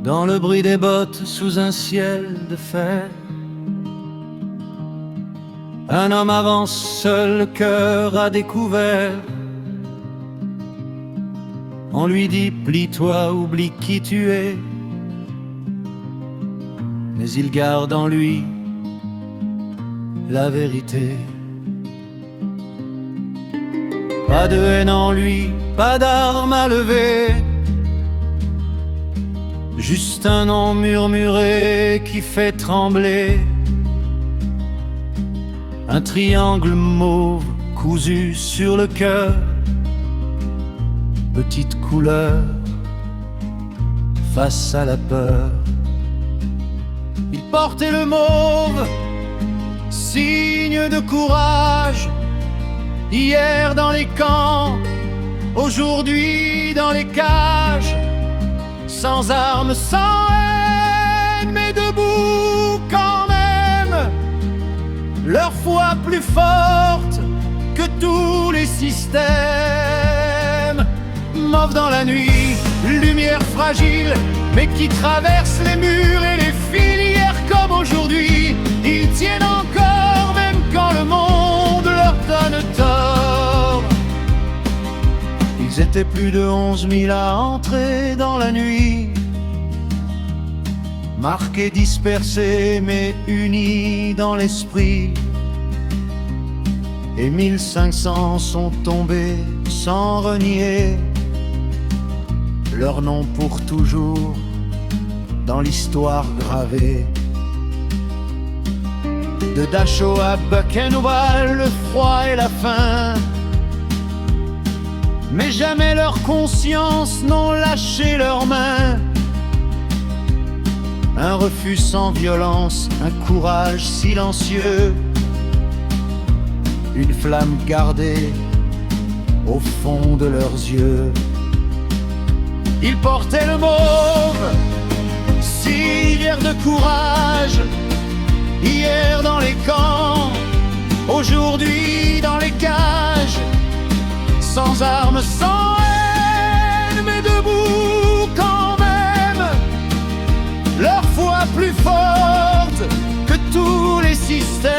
dans le bruit des bottes sous un ciel de fer. Un homme avance seul, le cœur à découvert. On lui dit plie-toi, oublie qui tu es. Mais il garde en lui la vérité. Pas de haine en lui, pas d'arme à lever, juste un nom murmuré qui fait trembler. Un triangle mauve cousu sur le cœur, petite couleur face à la peur. Il portait le mauve, signe de courage. Hier dans les camps, aujourd'hui dans les cages. Sans armes, sans haine, mais debout quand même. Leur foi plus forte que tous les systèmes. Mauve dans la nuit, lumière fragile, mais qui traverse les murs et les filières comme aujourd'hui. Ils tiennent encore même quand le monde leur donne tort. Ils étaient plus de 11 000 à entrer dans la nuit, marqués, dispersés, mais unis dans l'esprit. Et 1500 sont tombés sans renier leur nom pour toujours dans l'histoire gravée. De Dachau à Buchenwald, le froid et la faim, mais jamais leur conscience n'ont lâché leurs mains. Un refus sans violence, un courage silencieux, une flamme gardée au fond de leurs yeux. Ils portaient le mauve, civière de courage. Hier dans les camps, aujourd'hui dans les cages. Sans armes, sans haine, mais debout quand même. Leur foi plus forte que tous les systèmes.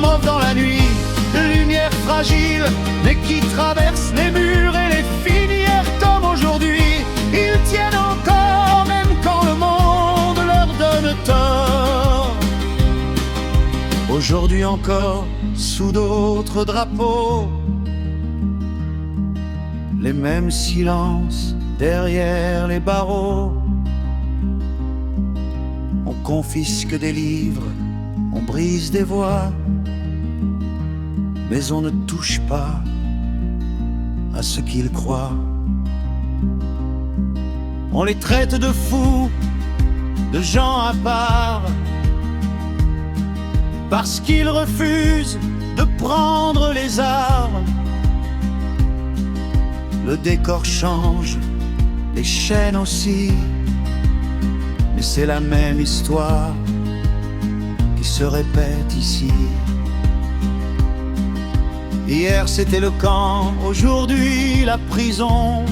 Mauve dans la nuit, lumière fragile, mais qui traverse les murs et les filières comme aujourd'hui. Ils tiennent encore même quand le monde leur donne tort. Aujourd'hui encore, sous d'autres drapeaux, les mêmes silences derrière les barreaux. On confisque des livres, on brise des voix, mais on ne touche pas à ce qu'ils croient. On les traite de fous, de gens à part, parce qu'ils refusent de prendre les armes. Le décor change, les chaînes aussi, mais c'est la même histoire qui se répète ici. Hier c'était le camp, aujourd'hui la prison.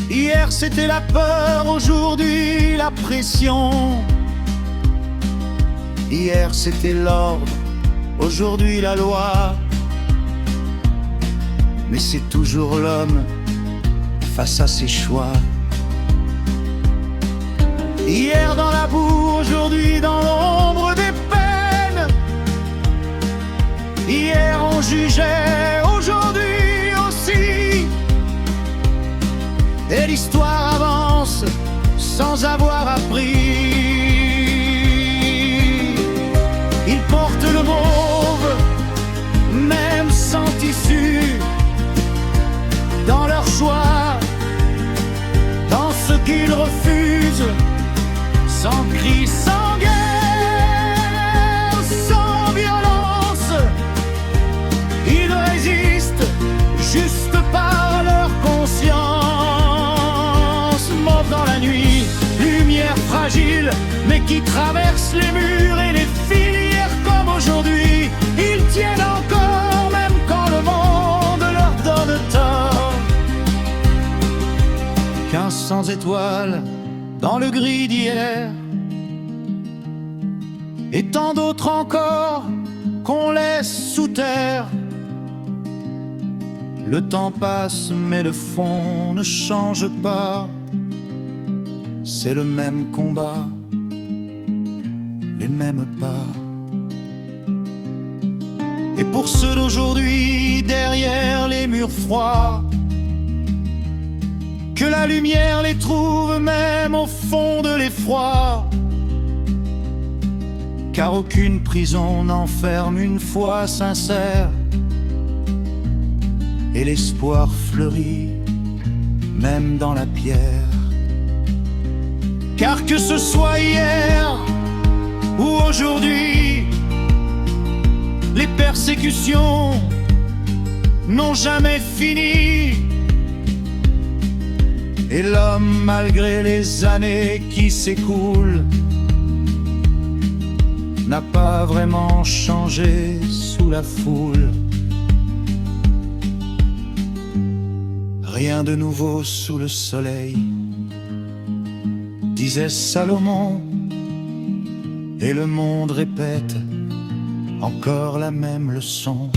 Hier c'était la peur, aujourd'hui la pression. Hier c'était l'ordre, aujourd'hui la loi. Mais c'est toujours l'homme face à ses choix. Hier dans la boue, aujourd'hui dans l'ombre des peines. Hier on jugeait, aujourd'hui aussi. Et l'histoire avance sans avoir appris. Ils portent le mauve, même sans tissu, dans leur choix, dans ce qu'ils refusent, sans cri, sans guerre, sans violence. Ils résistent juste par leur conscience. Mauve dans la nuit, lumière fragile, mais qui traverse les murs et les filières comme aujourd'hui. Ils tiennent encore même quand le monde leur donne tort. sans étoiles dans le gris d'hier, et tant d'autres encore qu'on laisse sous terre. Le temps passe mais le fond ne change pas, c'est le même combat, les mêmes pas. Et pour ceux d'aujourd'hui, derrière les murs froids, que la lumière les trouve même au fond de l'effroi, car aucune prison n'enferme une foi sincère, et l'espoir fleurit même dans la pierre. Car que ce soit hier ou aujourd'hui, les persécutions n'ont jamais fini, et l'homme, malgré les années qui s'écoulent, n'a pas vraiment changé sous la foule. Rien de nouveau sous le soleil, disait Salomon, et le monde répète encore la même leçon.